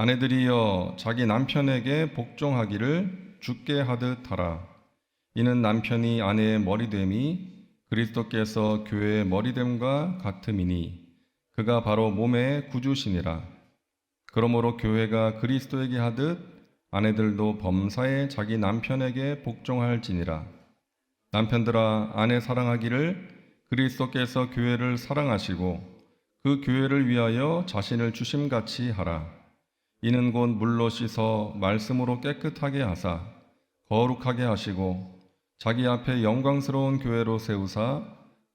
아내들이여 자기 남편에게 복종하기를 주께 하듯 하라. 이는 남편이 아내의 머리됨이 그리스도께서 교회의 머리됨과 같음이니 그가 바로 몸의 구주시니라. 그러므로 교회가 그리스도에게 하듯 아내들도 범사에 자기 남편에게 복종할지니라. 남편들아 아내 사랑하기를 그리스도께서 교회를 사랑하시고 그 교회를 위하여 자신을 주심같이 하라. 이는 곧 물로 씻어 말씀으로 깨끗하게 하사 거룩하게 하시고 자기 앞에 영광스러운 교회로 세우사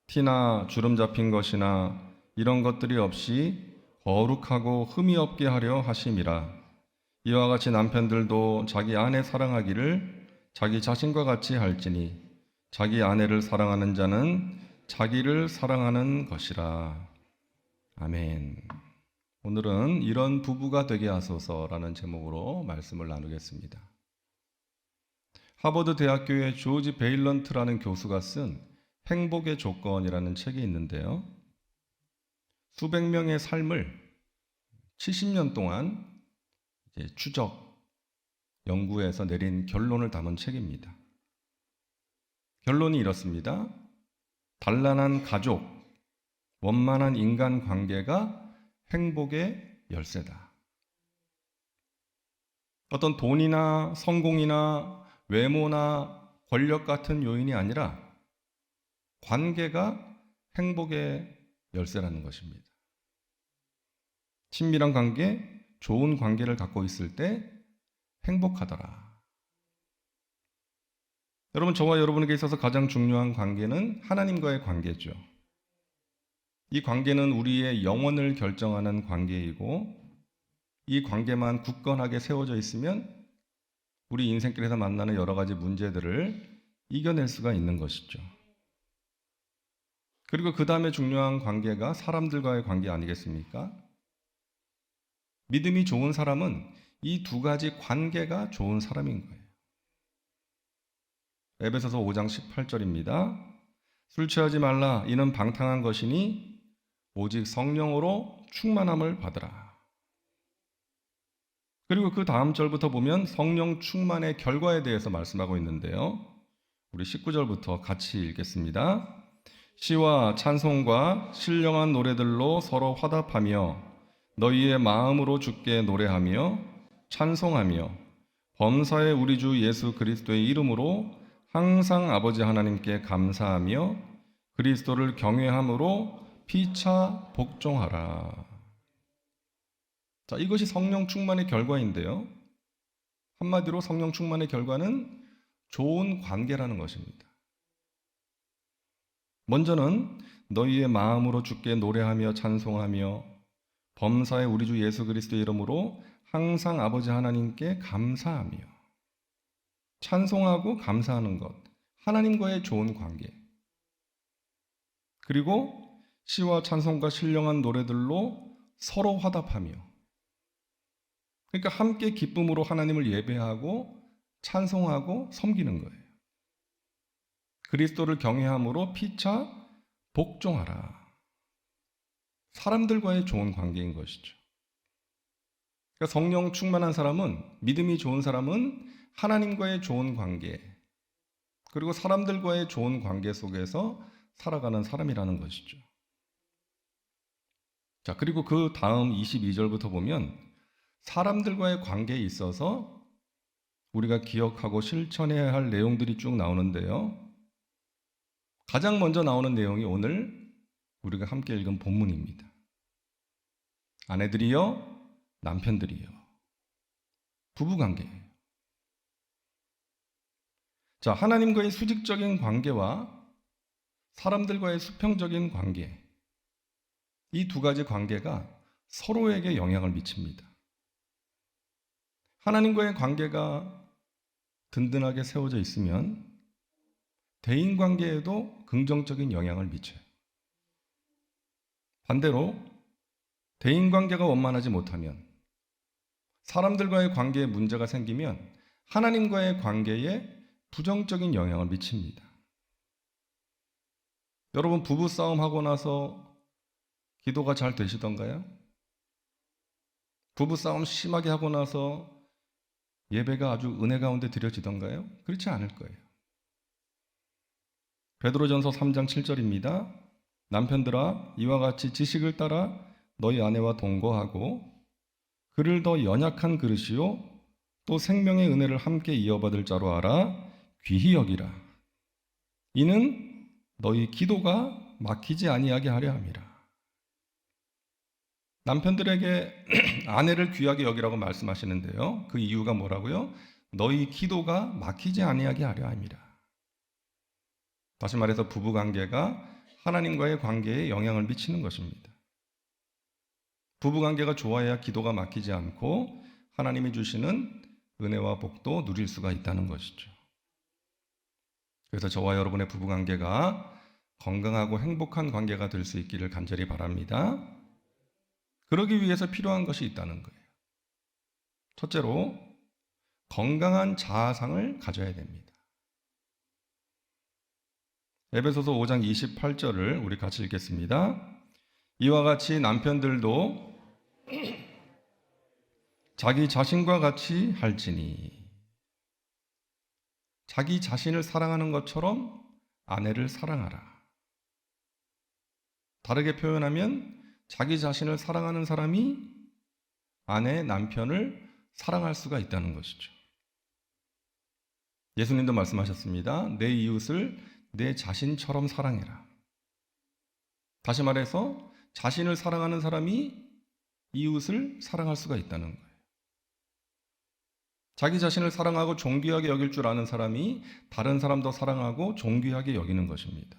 티나 주름 잡힌 것이나 이런 것들이 없이 거룩하고 흠이 없게 하려 하심이라. 이와 같이 남편들도 자기 아내 사랑하기를 자기 자신과 같이 할지니 자기 아내를 사랑하는 자는 자기를 사랑하는 것이라. 아멘. 오늘은 이런 부부가 되게 하소서라는 제목으로 말씀을 나누겠습니다. 하버드 대학교의 조지 베일런트라는 교수가 쓴 행복의 조건이라는 책이 있는데요. 수백 명의 삶을 70년 동안 추적, 연구해서 내린 결론을 담은 책입니다. 결론이 이렇습니다. 단란한 가족, 원만한 인간관계가 행복의 열쇠다. 어떤 돈이나 성공이나 외모나 권력 같은 요인이 아니라 관계가 행복의 열쇠라는 것입니다. 친밀한 관계, 좋은 관계를 갖고 있을 때 행복하더라. 여러분, 저와 여러분에게 있어서 가장 중요한 관계는 하나님과의 관계죠. 이 관계는 우리의 영혼을 결정하는 관계이고 이 관계만 굳건하게 세워져 있으면 우리 인생길에서 만나는 여러 가지 문제들을 이겨낼 수가 있는 것이죠. 그리고 그 다음에 중요한 관계가 사람들과의 관계 아니겠습니까? 믿음이 좋은 사람은 이 두 가지 관계가 좋은 사람인 거예요. 에베소서 5장 18절입니다. 술 취하지 말라. 이는 방탕한 것이니 오직 성령으로 충만함을 받으라. 그리고 그 다음 절부터 보면 성령 충만의 결과에 대해서 말씀하고 있는데요. 우리 19절부터 같이 읽겠습니다. 시와 찬송과 신령한 노래들로 서로 화답하며 너희의 마음으로 주께 노래하며 찬송하며 범사의 우리 주 예수 그리스도의 이름으로 항상 아버지 하나님께 감사하며 그리스도를 경외함으로 피차 복종하라. 자, 이것이 성령 충만의 결과인데요. 한마디로 성령 충만의 결과는 좋은 관계라는 것입니다. 먼저는 너희의 마음으로 주께 노래하며 찬송하며 범사의 우리 주 예수 그리스도의 이름으로 항상 아버지 하나님께 감사하며 찬송하고 감사하는 것, 하나님과의 좋은 관계. 그리고 시와 찬송과 신령한 노래들로 서로 화답하며, 그러니까 함께 기쁨으로 하나님을 예배하고 찬송하고 섬기는 거예요. 그리스도를 경외함으로 피차 복종하라. 사람들과의 좋은 관계인 것이죠. 그러니까 성령 충만한 사람은, 믿음이 좋은 사람은 하나님과의 좋은 관계, 그리고 사람들과의 좋은 관계 속에서 살아가는 사람이라는 것이죠. 자, 그리고 그 다음 22절부터 보면 사람들과의 관계에 있어서 우리가 기억하고 실천해야 할 내용들이 쭉 나오는데요. 가장 먼저 나오는 내용이 오늘 우리가 함께 읽은 본문입니다. 아내들이여, 남편들이여. 부부관계예요. 자, 하나님과의 수직적인 관계와 사람들과의 수평적인 관계, 이 두 가지 관계가 서로에게 영향을 미칩니다. 하나님과의 관계가 든든하게 세워져 있으면 대인관계에도 긍정적인 영향을 미쳐요. 반대로 대인관계가 원만하지 못하면, 사람들과의 관계에 문제가 생기면 하나님과의 관계에 부정적인 영향을 미칩니다. 여러분, 부부싸움 하고 나서 기도가 잘 되시던가요? 부부싸움 심하게 하고 나서 예배가 아주 은혜 가운데 드려지던가요? 그렇지 않을 거예요. 베드로전서 3장 7절입니다. 남편들아 이와 같이 지식을 따라 너희 아내와 동거하고 그를 더 연약한 그릇이요 또 생명의 은혜를 함께 이어받을 자로 알아 귀히 여기라. 이는 너희 기도가 막히지 아니하게 하려 함이라. 남편들에게 아내를 귀하게 여기라고 말씀하시는데요. 그 이유가 뭐라고요? 너희 기도가 막히지 아니하게 하려 함이라. 다시 말해서 부부관계가 하나님과의 관계에 영향을 미치는 것입니다. 부부관계가 좋아야 기도가 막히지 않고 하나님이 주시는 은혜와 복도 누릴 수가 있다는 것이죠. 그래서 저와 여러분의 부부관계가 건강하고 행복한 관계가 될 수 있기를 간절히 바랍니다. 그러기 위해서 필요한 것이 있다는 거예요. 첫째로 건강한 자아상을 가져야 됩니다. 에베소서 5장 28절을 우리 같이 읽겠습니다. 이와 같이 남편들도 자기 자신과 같이 할지니. 자기 자신을 사랑하는 것처럼 아내를 사랑하라. 다르게 표현하면 자기 자신을 사랑하는 사람이 아내, 남편을 사랑할 수가 있다는 것이죠. 예수님도 말씀하셨습니다. 내 이웃을 내 자신처럼 사랑해라. 다시 말해서 자신을 사랑하는 사람이 이웃을 사랑할 수가 있다는 거예요. 자기 자신을 사랑하고 존귀하게 여길 줄 아는 사람이 다른 사람도 사랑하고 존귀하게 여기는 것입니다.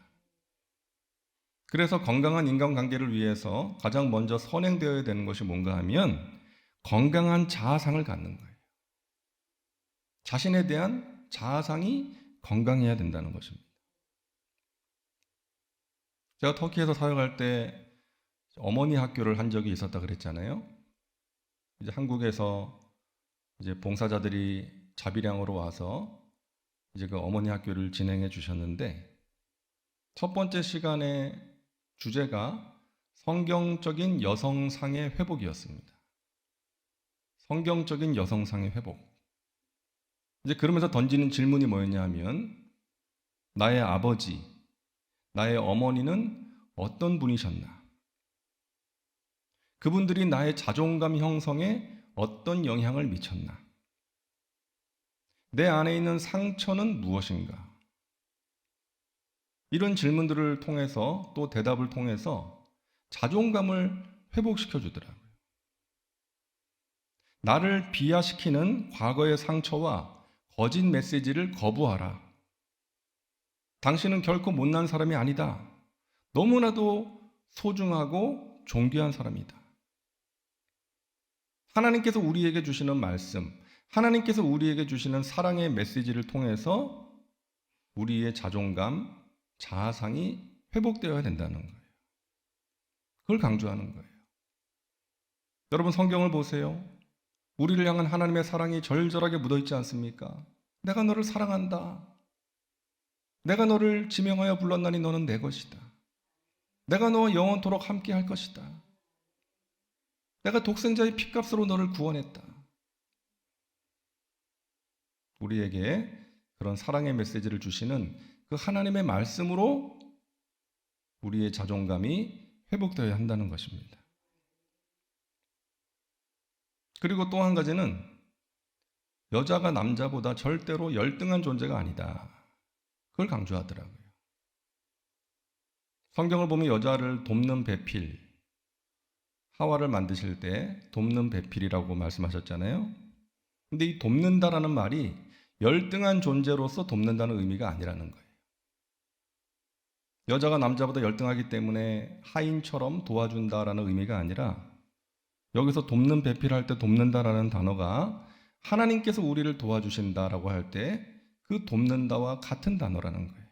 그래서 건강한 인간관계를 위해서 가장 먼저 선행되어야 되는 것이 뭔가 하면 건강한 자아상을 갖는 거예요. 자신에 대한 자아상이 건강해야 된다는 것입니다. 제가 터키에서 사역할 때 어머니 학교를 한 적이 있었다 그랬잖아요. 이제 한국에서 이제 봉사자들이 자비량으로 와서 이제 그 어머니 학교를 진행해 주셨는데 첫 번째 시간의 주제가 성경적인 여성상의 회복이었습니다. 성경적인 여성상의 회복. 이제 그러면서 던지는 질문이 뭐였냐 하면 나의 아버지, 나의 어머니는 어떤 분이셨나? 그분들이 나의 자존감 형성에 어떤 영향을 미쳤나? 내 안에 있는 상처는 무엇인가? 이런 질문들을 통해서 또 대답을 통해서 자존감을 회복시켜 주더라고요. 나를 비하시키는 과거의 상처와 거짓 메시지를 거부하라. 당신은 결코 못난 사람이 아니다. 너무나도 소중하고 존귀한 사람이다. 하나님께서 우리에게 주시는 말씀, 하나님께서 우리에게 주시는 사랑의 메시지를 통해서 우리의 자존감, 자아상이 회복되어야 된다는 거예요. 그걸 강조하는 거예요. 여러분 성경을 보세요. 우리를 향한 하나님의 사랑이 절절하게 묻어있지 않습니까? 내가 너를 사랑한다. 내가 너를 지명하여 불렀나니 너는 내 것이다. 내가 너와 영원토록 함께 할 것이다. 내가 독생자의 피값으로 너를 구원했다. 우리에게 그런 사랑의 메시지를 주시는 그 하나님의 말씀으로 우리의 자존감이 회복되어야 한다는 것입니다. 그리고 또 한 가지는 여자가 남자보다 절대로 열등한 존재가 아니다. 그걸 강조하더라고요. 성경을 보면 여자를 돕는 배필, 하와를 만드실 때 돕는 배필이라고 말씀하셨잖아요. 근데 이 돕는다라는 말이 열등한 존재로서 돕는다는 의미가 아니라는 거예요. 여자가 남자보다 열등하기 때문에 하인처럼 도와준다라는 의미가 아니라 여기서 돕는 배필할 때 돕는다라는 단어가 하나님께서 우리를 도와주신다라고 할 때 그 돕는다와 같은 단어라는 거예요.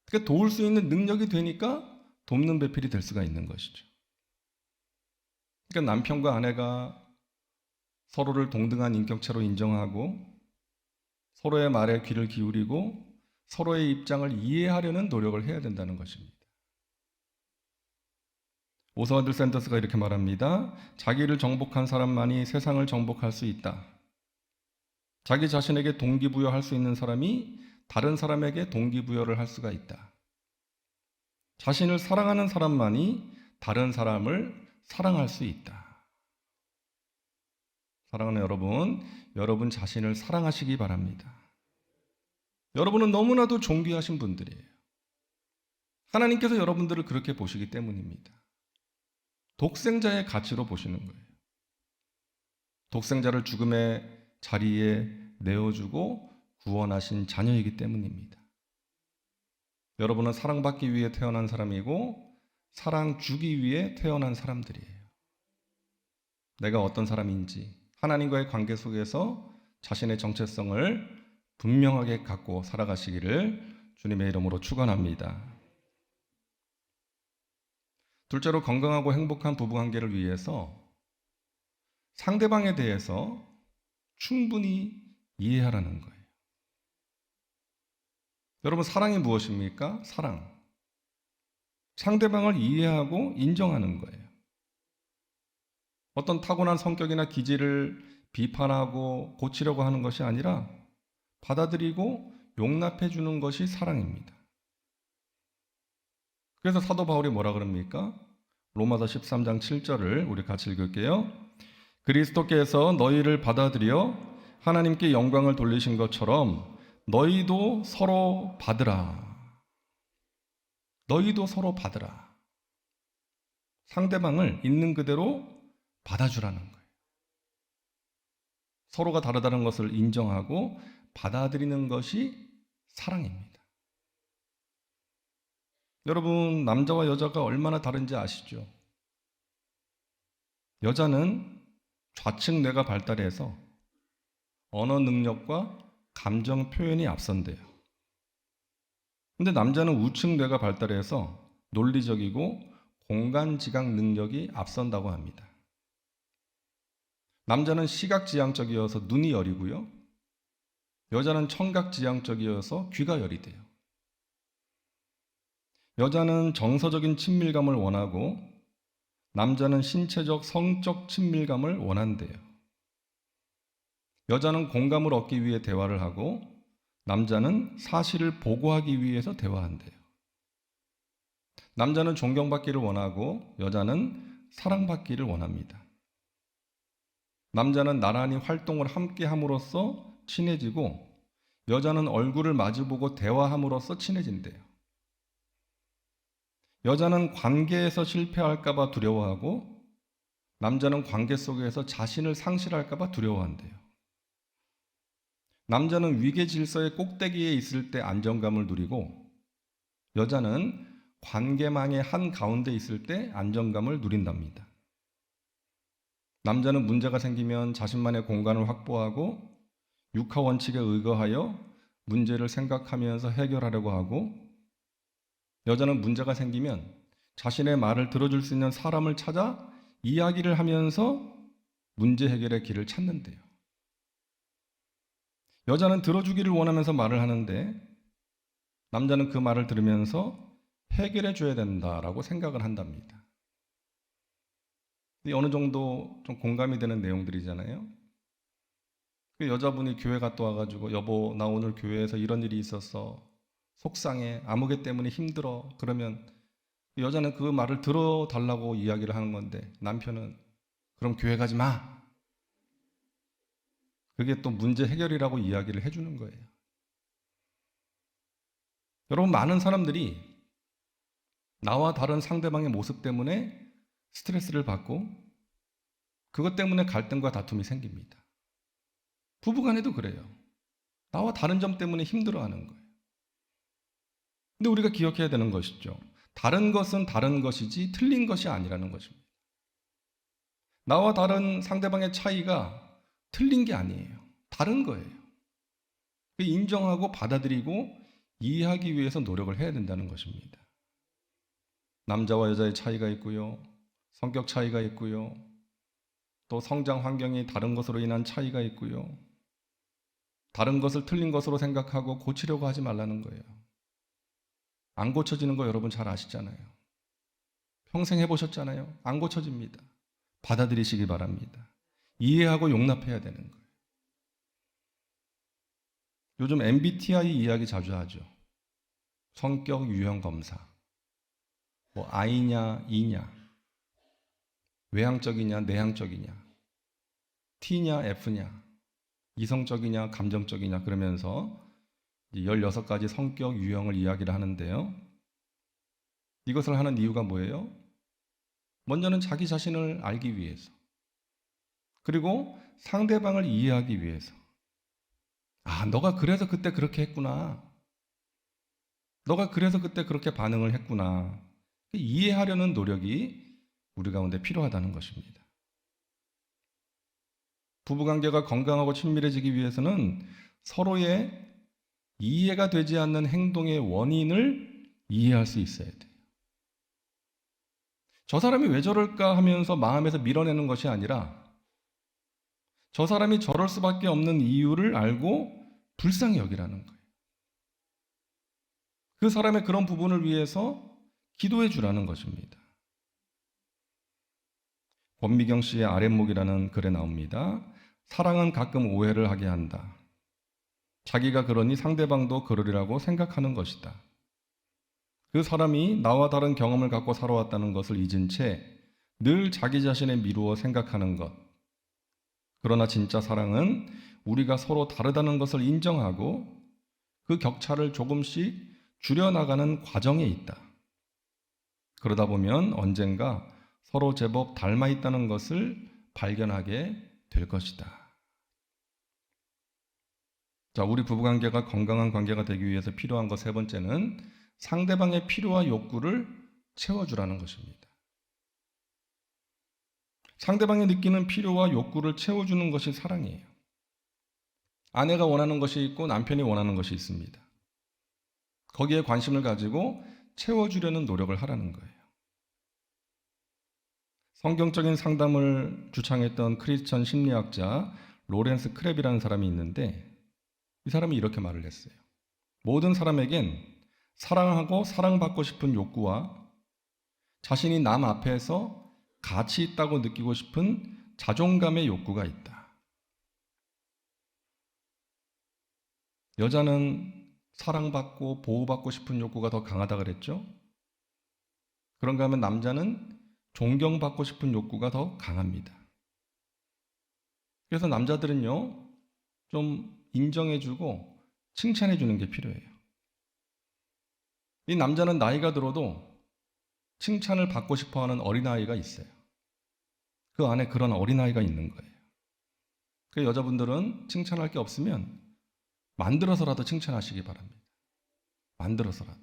그러니까 도울 수 있는 능력이 되니까 돕는 배필이 될 수가 있는 것이죠. 그러니까 남편과 아내가 서로를 동등한 인격체로 인정하고 서로의 말에 귀를 기울이고 서로의 입장을 이해하려는 노력을 해야 된다는 것입니다. 오스왈드 샌더스가 이렇게 말합니다. 자기를 정복한 사람만이 세상을 정복할 수 있다. 자기 자신에게 동기부여할 수 있는 사람이 다른 사람에게 동기부여를 할 수가 있다. 자신을 사랑하는 사람만이 다른 사람을 사랑할 수 있다. 사랑하는 여러분, 여러분 자신을 사랑하시기 바랍니다. 여러분은 너무나도 존귀하신 분들이에요. 하나님께서 여러분들을 그렇게 보시기 때문입니다. 독생자의 가치로 보시는 거예요. 독생자를 죽음의 자리에 내어주고 구원하신 자녀이기 때문입니다. 여러분은 사랑받기 위해 태어난 사람이고 사랑 주기 위해 태어난 사람들이에요. 내가 어떤 사람인지 하나님과의 관계 속에서 자신의 정체성을 분명하게 갖고 살아가시기를 주님의 이름으로 축원합니다. 둘째로 건강하고 행복한 부부관계를 위해서 상대방에 대해서 충분히 이해하라는 거예요. 여러분, 사랑이 무엇입니까? 사랑. 상대방을 이해하고 인정하는 거예요. 어떤 타고난 성격이나 기질을 비판하고 고치려고 하는 것이 아니라 받아들이고 용납해 주는 것이 사랑입니다. 그래서 사도 바울이 뭐라 그럽니까? 로마서 13장 7절을 우리 같이 읽을게요. 그리스도께서 너희를 받아들여 하나님께 영광을 돌리신 것처럼 너희도 서로 받으라. 너희도 서로 받으라. 상대방을 있는 그대로 받아주라는 거예요. 서로가 다르다는 것을 인정하고 받아들이는 것이 사랑입니다. 여러분, 남자와 여자가 얼마나 다른지 아시죠? 여자는 좌측 뇌가 발달해서 언어 능력과 감정 표현이 앞선대요. 근데 남자는 우측 뇌가 발달해서 논리적이고 공간 지각 능력이 앞선다고 합니다. 남자는 시각 지향적이어서 눈이 여리고요. 여자는 청각 지향적이어서 귀가 여리대요. 여자는 정서적인 친밀감을 원하고 남자는 신체적 성적 친밀감을 원한대요. 여자는 공감을 얻기 위해 대화를 하고 남자는 사실을 보고하기 위해서 대화한대요. 남자는 존경받기를 원하고 여자는 사랑받기를 원합니다. 남자는 나란히 활동을 함께 함으로써 친해지고 여자는 얼굴을 마주보고 대화함으로써 친해진대요. 여자는 관계에서 실패할까봐 두려워하고 남자는 관계 속에서 자신을 상실할까봐 두려워한대요. 남자는 위계 질서의 꼭대기에 있을 때 안정감을 누리고 여자는 관계망의 한가운데 있을 때 안정감을 누린답니다. 남자는 문제가 생기면 자신만의 공간을 확보하고 육하 원칙에 의거하여 문제를 생각하면서 해결하려고 하고 여자는 문제가 생기면 자신의 말을 들어줄 수 있는 사람을 찾아 이야기를 하면서 문제 해결의 길을 찾는데요. 여자는 들어주기를 원하면서 말을 하는데 남자는 그 말을 들으면서 해결해 줘야 된다라고 생각을 한답니다. 어느 정도 좀 공감이 되는 내용들이잖아요. 그 여자분이 교회 갔다 와가지고 여보 나 오늘 교회에서 이런 일이 있었어. 속상해. 아무개 때문에 힘들어. 그러면 여자는 그 말을 들어달라고 이야기를 하는 건데 남편은 그럼 교회 가지 마. 그게 또 문제 해결이라고 이야기를 해주는 거예요. 여러분, 많은 사람들이 나와 다른 상대방의 모습 때문에 스트레스를 받고 그것 때문에 갈등과 다툼이 생깁니다. 부부간에도 그래요. 나와 다른 점 때문에 힘들어하는 거예요. 근데 우리가 기억해야 되는 것이죠. 다른 것은 다른 것이지 틀린 것이 아니라는 것입니다. 나와 다른 상대방의 차이가 틀린 게 아니에요. 다른 거예요. 인정하고 받아들이고 이해하기 위해서 노력을 해야 된다는 것입니다. 남자와 여자의 차이가 있고요. 성격 차이가 있고요. 또 성장 환경이 다른 것으로 인한 차이가 있고요. 다른 것을 틀린 것으로 생각하고 고치려고 하지 말라는 거예요. 안 고쳐지는 거 여러분 잘 아시잖아요. 평생 해보셨잖아요. 안 고쳐집니다. 받아들이시기 바랍니다. 이해하고 용납해야 되는 거예요. 요즘 MBTI 이야기 자주 하죠. 성격 유형 검사. 뭐 I냐 E냐, 외향적이냐 내향적이냐, T냐 F냐, 이성적이냐 감정적이냐, 그러면서 16가지 성격 유형을 이야기를 하는데요. 이것을 하는 이유가 뭐예요? 먼저는 자기 자신을 알기 위해서, 그리고 상대방을 이해하기 위해서. 아, 너가 그래서 그때 그렇게 했구나. 너가 그래서 그때 그렇게 반응을 했구나. 이해하려는 노력이 우리 가운데 필요하다는 것입니다. 부부관계가 건강하고 친밀해지기 위해서는 서로의 이해가 되지 않는 행동의 원인을 이해할 수 있어야 돼요. 저 사람이 왜 저럴까 하면서 마음에서 밀어내는 것이 아니라 저 사람이 저럴 수밖에 없는 이유를 알고 불쌍히 여기라는 거예요. 그 사람의 그런 부분을 위해서 기도해 주라는 것입니다. 권미경 씨의 아랫목이라는 글에 나옵니다. 사랑은 가끔 오해를 하게 한다. 자기가 그러니 상대방도 그러리라고 생각하는 것이다. 그 사람이 나와 다른 경험을 갖고 살아왔다는 것을 잊은 채 늘 자기 자신에 미루어 생각하는 것. 그러나 진짜 사랑은 우리가 서로 다르다는 것을 인정하고 그 격차를 조금씩 줄여나가는 과정에 있다. 그러다 보면 언젠가 서로 제법 닮아 있다는 것을 발견하게 될 것이다. 자, 우리 부부관계가 건강한 관계가 되기 위해서 필요한 것 세 번째는 상대방의 필요와 욕구를 채워주라는 것입니다. 상대방이 느끼는 필요와 욕구를 채워주는 것이 사랑이에요. 아내가 원하는 것이 있고 남편이 원하는 것이 있습니다. 거기에 관심을 가지고 채워주려는 노력을 하라는 거예요. 성경적인 상담을 주창했던 크리스천 심리학자 로렌스 크랩이라는 사람이 있는데 이 사람이 이렇게 말을 했어요. 모든 사람에겐 사랑하고 사랑받고 싶은 욕구와 자신이 남 앞에서 가치 있다고 느끼고 싶은 자존감의 욕구가 있다. 여자는 사랑받고 보호받고 싶은 욕구가 더 강하다 그랬죠? 그런가 하면 남자는 존경받고 싶은 욕구가 더 강합니다. 그래서 남자들은요, 좀 인정해주고 칭찬해주는 게 필요해요. 이 남자는 나이가 들어도 칭찬을 받고 싶어 하는 어린아이가 있어요. 그 안에 그런 어린아이가 있는 거예요. 그 여자분들은 칭찬할 게 없으면 만들어서라도 칭찬하시기 바랍니다. 만들어서라도.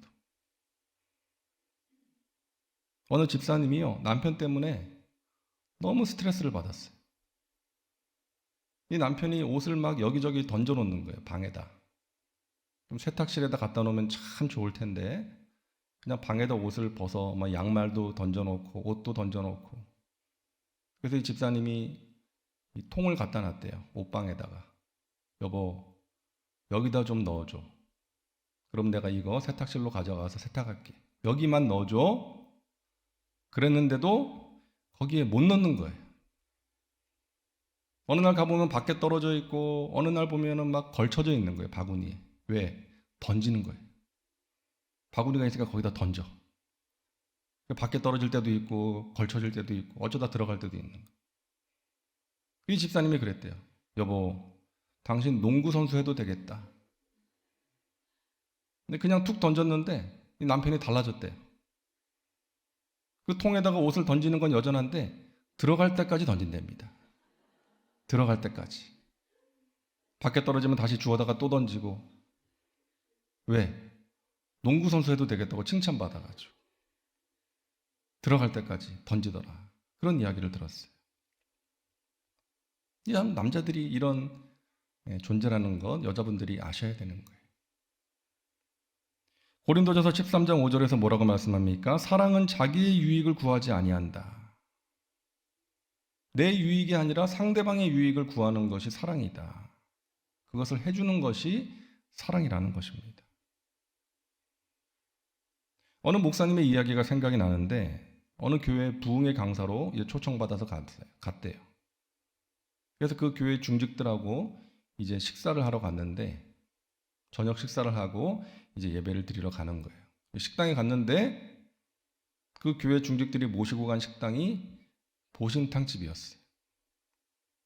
어느 집사님이요, 남편 때문에 너무 스트레스를 받았어요. 이 남편이 옷을 막 여기저기 던져놓는 거예요, 방에다. 좀 세탁실에다 갖다 놓으면 참 좋을 텐데 그냥 방에다 옷을 벗어 막 양말도 던져놓고 옷도 던져놓고. 그래서 이 집사님이 이 통을 갖다 놨대요, 옷방에다가. 여보, 여기다 좀 넣어줘. 그럼 내가 이거 세탁실로 가져가서 세탁할게. 여기만 넣어줘. 그랬는데도 거기에 못 넣는 거예요. 어느 날 가보면 밖에 떨어져 있고 어느 날 보면은 막 걸쳐져 있는 거예요, 바구니에. 왜? 던지는 거예요. 바구니가 있으니까 거기다 던져. 밖에 떨어질 때도 있고 걸쳐질 때도 있고 어쩌다 들어갈 때도 있는 거예요. 이 집사님이 그랬대요. 여보, 당신 농구 선수 해도 되겠다. 근데 그냥 툭 던졌는데 이 남편이 달라졌대요. 그 통에다가 옷을 던지는 건 여전한데 들어갈 때까지 던진답니다. 들어갈 때까지. 밖에 떨어지면 다시 주워다가 또 던지고. 왜? 농구 선수 해도 되겠다고 칭찬받아가지고. 들어갈 때까지 던지더라. 그런 이야기를 들었어요. 남자들이 이런 존재라는 것 여자분들이 아셔야 되는 거예요. 고린도전서 13장 5절에서 뭐라고 말씀합니까? 사랑은 자기의 유익을 구하지 아니한다. 내 유익이 아니라 상대방의 유익을 구하는 것이 사랑이다. 그것을 해주는 것이 사랑이라는 것입니다. 어느 목사님의 이야기가 생각이 나는데 어느 교회 부흥의 강사로 이제 초청받아서 갔대요. 그래서 그 교회 중직들하고 이제 식사를 하러 갔는데, 저녁 식사를 하고 이제 예배를 드리러 가는 거예요. 식당에 갔는데 그 교회 중직들이 모시고 간 식당이 보신탕 집이었어요.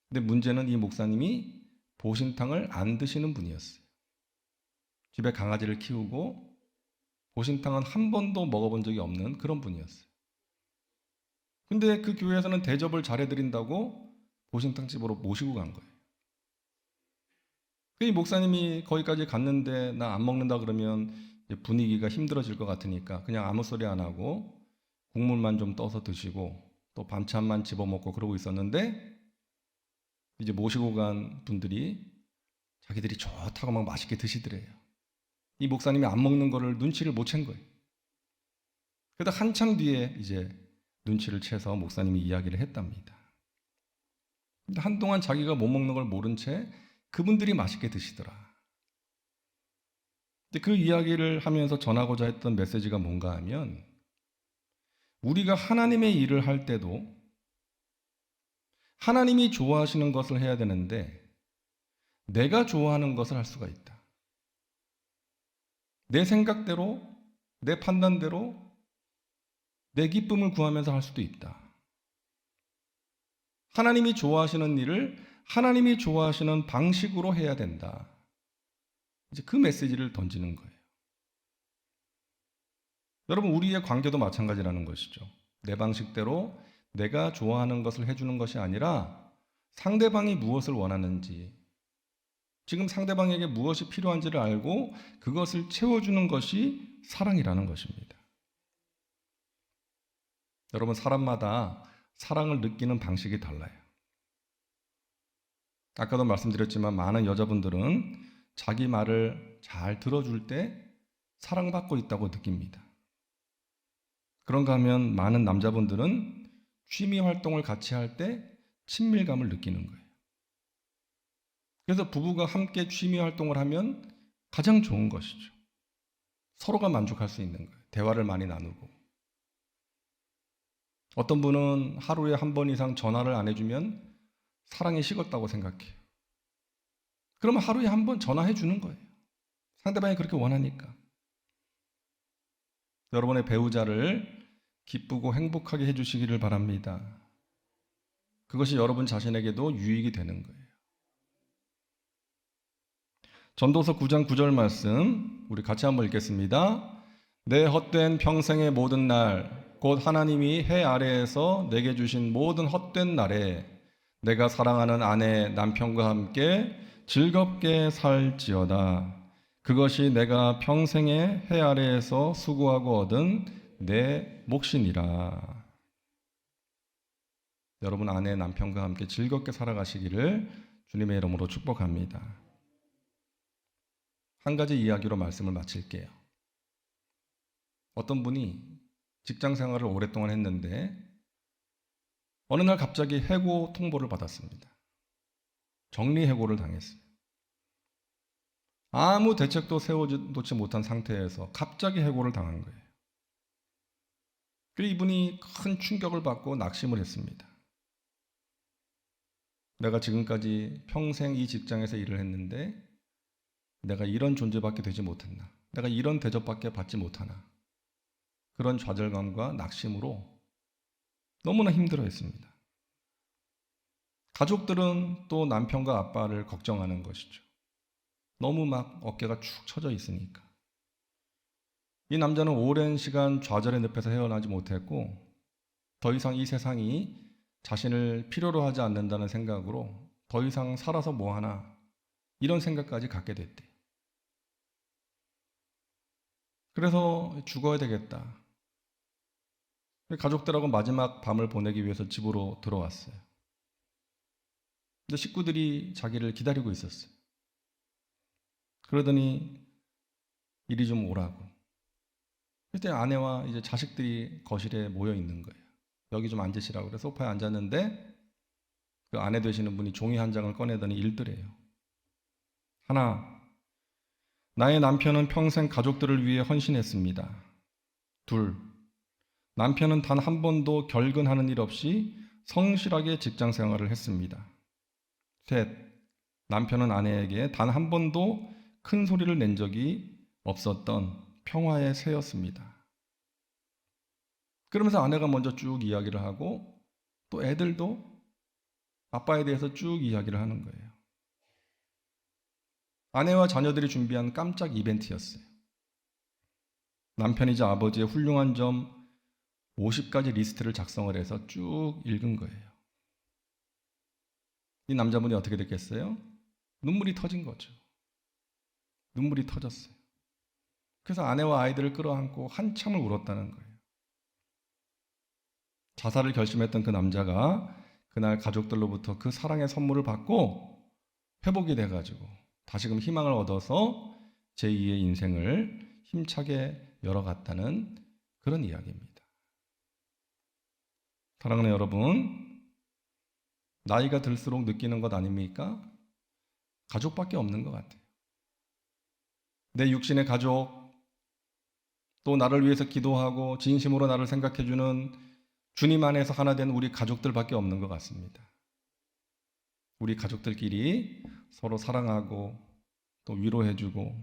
근데 문제는 이 목사님이 보신탕을 안 드시는 분이었어요. 집에 강아지를 키우고 보신탕은 한 번도 먹어본 적이 없는 그런 분이었어요. 근데 그 교회에서는 대접을 잘해드린다고 보신탕 집으로 모시고 간 거예요. 이 목사님이 거기까지 갔는데 나 안 먹는다 그러면 분위기가 힘들어질 것 같으니까 그냥 아무 소리 안 하고 국물만 좀 떠서 드시고 또 반찬만 집어먹고 그러고 있었는데, 이제 모시고 간 분들이 자기들이 좋다고 막 맛있게 드시더래요. 이 목사님이 안 먹는 거를 눈치를 못 챈 거예요. 그러다 한참 뒤에 이제 눈치를 채서 목사님이 이야기를 했답니다. 근데 한동안 자기가 못 먹는 걸 모른 채 그분들이 맛있게 드시더라. 근데 그 이야기를 하면서 전하고자 했던 메시지가 뭔가 하면, 우리가 하나님의 일을 할 때도 하나님이 좋아하시는 것을 해야 되는데 내가 좋아하는 것을 할 수가 있다. 내 생각대로, 내 판단대로 내 기쁨을 구하면서 할 수도 있다. 하나님이 좋아하시는 일을 하나님이 좋아하시는 방식으로 해야 된다. 이제 그 메시지를 던지는 거예요. 여러분, 우리의 관계도 마찬가지라는 것이죠. 내 방식대로 내가 좋아하는 것을 해주는 것이 아니라 상대방이 무엇을 원하는지, 지금 상대방에게 무엇이 필요한지를 알고 그것을 채워주는 것이 사랑이라는 것입니다. 여러분, 사람마다 사랑을 느끼는 방식이 달라요. 아까도 말씀드렸지만 많은 여자분들은 자기 말을 잘 들어줄 때 사랑받고 있다고 느낍니다. 그런가 하면 많은 남자분들은 취미 활동을 같이 할 때 친밀감을 느끼는 거예요. 그래서 부부가 함께 취미 활동을 하면 가장 좋은 것이죠. 서로가 만족할 수 있는 거예요. 대화를 많이 나누고. 어떤 분은 하루에 한 번 이상 전화를 안 해주면 사랑이 식었다고 생각해요. 그러면 하루에 한 번 전화해 주는 거예요. 상대방이 그렇게 원하니까. 여러분의 배우자를 기쁘고 행복하게 해주시기를 바랍니다. 그것이 여러분 자신에게도 유익이 되는 거예요. 전도서 9장 9절 말씀 우리 같이 한번 읽겠습니다. 내 헛된 평생의 모든 날 곧 하나님이 해 아래에서 내게 주신 모든 헛된 날에 내가 사랑하는 아내 남편과 함께 즐겁게 살지어다. 그것이 내가 평생의 해 아래에서 수고하고 얻은 내 몫이니라. 여러분 아내 남편과 함께 즐겁게 살아가시기를 주님의 이름으로 축복합니다. 한 가지 이야기로 말씀을 마칠게요. 어떤 분이 직장 생활을 오랫동안 했는데 어느 날 갑자기 해고 통보를 받았습니다. 정리해고를 당했어요. 아무 대책도 세워놓지 못한 상태에서 갑자기 해고를 당한 거예요. 그래서 이분이 큰 충격을 받고 낙심을 했습니다. 내가 지금까지 평생 이 직장에서 일을 했는데 내가 이런 존재밖에 되지 못했나? 내가 이런 대접밖에 받지 못하나? 그런 좌절감과 낙심으로 너무나 힘들어했습니다. 가족들은 또 남편과 아빠를 걱정하는 것이죠. 너무 막 어깨가 축 처져 있으니까. 이 남자는 오랜 시간 좌절의 늪에서 헤어나지 못했고 더 이상 이 세상이 자신을 필요로 하지 않는다는 생각으로 더 이상 살아서 뭐하나 이런 생각까지 갖게 됐대요. 그래서 죽어야 되겠다. 가족들하고 마지막 밤을 보내기 위해서 집으로 들어왔어요. 근데 식구들이 자기를 기다리고 있었어요. 그러더니 이리 좀 오라고. 그때 아내와 이제 자식들이 거실에 모여 있는 거예요. 여기 좀 앉으시라고 그래서 소파에 앉았는데 그 아내 되시는 분이 종이 한 장을 꺼내더니 읽더래요. 하나, 나의 남편은 평생 가족들을 위해 헌신했습니다. 둘, 남편은 단 한 번도 결근하는 일 없이 성실하게 직장 생활을 했습니다. 셋, 남편은 아내에게 단 한 번도 큰 소리를 낸 적이 없었던 평화의 새였습니다. 그러면서 아내가 먼저 쭉 이야기를 하고 또 애들도 아빠에 대해서 쭉 이야기를 하는 거예요. 아내와 자녀들이 준비한 깜짝 이벤트였어요. 남편이자 아버지의 훌륭한 점 50가지 리스트를 작성을 해서 쭉 읽은 거예요. 이 남자분이 어떻게 됐겠어요? 눈물이 터진 거죠. 눈물이 터졌어요. 그래서 아내와 아이들을 끌어안고 한참을 울었다는 거예요. 자살을 결심했던 그 남자가 그날 가족들로부터 그 사랑의 선물을 받고 회복이 돼가지고 다시금 희망을 얻어서 제2의 인생을 힘차게 열어갔다는 그런 이야기입니다. 사랑하는 여러분, 나이가 들수록 느끼는 것 아닙니까? 가족밖에 없는 것 같아요. 내 육신의 가족, 또 나를 위해서 기도하고 진심으로 나를 생각해주는 주님 안에서 하나 된 우리 가족들밖에 없는 것 같습니다. 우리 가족들끼리 서로 사랑하고 또 위로해주고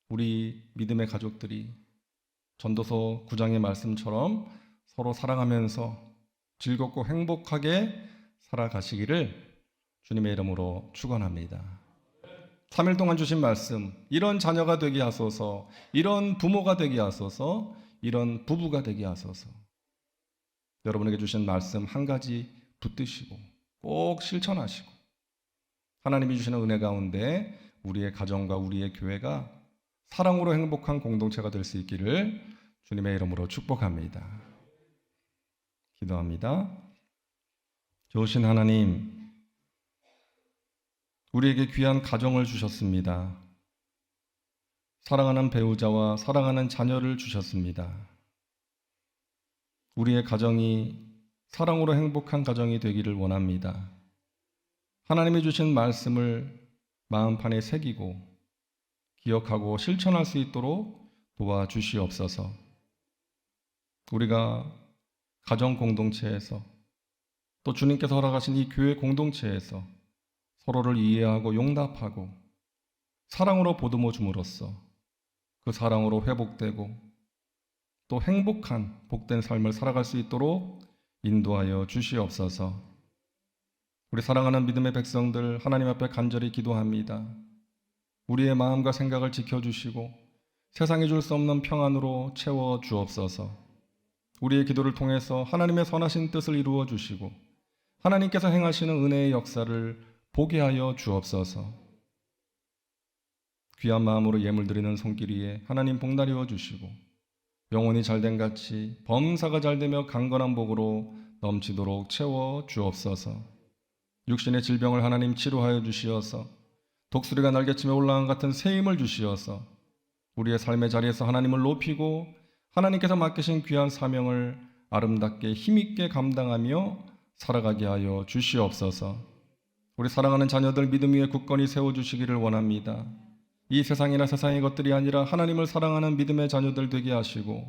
우리 믿음의 가족들이 전도서 9장의 말씀처럼 서로 사랑하면서 즐겁고 행복하게 살아가시기를 주님의 이름으로 축원합니다. 3일 동안 주신 말씀, 이런 자녀가 되게 하소서, 이런 부모가 되게 하소서, 이런 부부가 되게 하소서. 여러분에게 주신 말씀 한 가지 붙드시고 꼭 실천하시고 하나님이 주시는 은혜 가운데 우리의 가정과 우리의 교회가 사랑으로 행복한 공동체가 될 수 있기를 주님의 이름으로 축복합니다. 기도합니다. 좋으신 하나님, 우리에게 귀한 가정을 주셨습니다. 사랑하는 배우자와 사랑하는 자녀를 주셨습니다. 우리의 가정이 사랑으로 행복한 가정이 되기를 원합니다. 하나님이 주신 말씀을 마음판에 새기고 기억하고 실천할 수 있도록 도와주시옵소서. 우리가 가정 공동체에서 또 주님께서 허락하신 이 교회 공동체에서 서로를 이해하고 용납하고 사랑으로 보듬어 줌으로써 그 사랑으로 회복되고 또 행복한 복된 삶을 살아갈 수 있도록 인도하여 주시옵소서. 우리 사랑하는 믿음의 백성들 하나님 앞에 간절히 기도합니다. 우리의 마음과 생각을 지켜주시고 세상이 줄 수 없는 평안으로 채워 주옵소서. 우리의 기도를 통해서 하나님의 선하신 뜻을 이루어 주시고 하나님께서 행하시는 은혜의 역사를 보게 하여 주옵소서. 귀한 마음으로 예물 드리는 손길 위에 하나님 복나리워 주시고 영혼이 잘된 같이 범사가 잘되며 강건한 복으로 넘치도록 채워 주옵소서. 육신의 질병을 하나님 치료하여 주시어서 독수리가 날개치며 올라간 같은 새 힘을 주시어서 우리의 삶의 자리에서 하나님을 높이고 하나님께서 맡기신 귀한 사명을 아름답게 힘있게 감당하며 살아가게 하여 주시옵소서. 우리 사랑하는 자녀들 믿음 위에 굳건히 세워주시기를 원합니다. 이 세상이나 세상의 것들이 아니라 하나님을 사랑하는 믿음의 자녀들 되게 하시고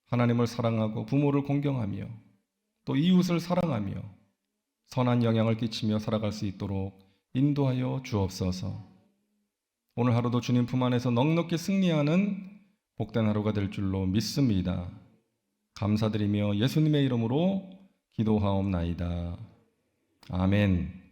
하나님을 사랑하고 부모를 공경하며 또 이웃을 사랑하며 선한 영향을 끼치며 살아갈 수 있도록 인도하여 주옵소서. 오늘 하루도 주님 품 안에서 넉넉히 승리하는 복된 하루가 될 줄로 믿습니다. 감사드리며 예수님의 이름으로 기도하옵나이다. 아멘.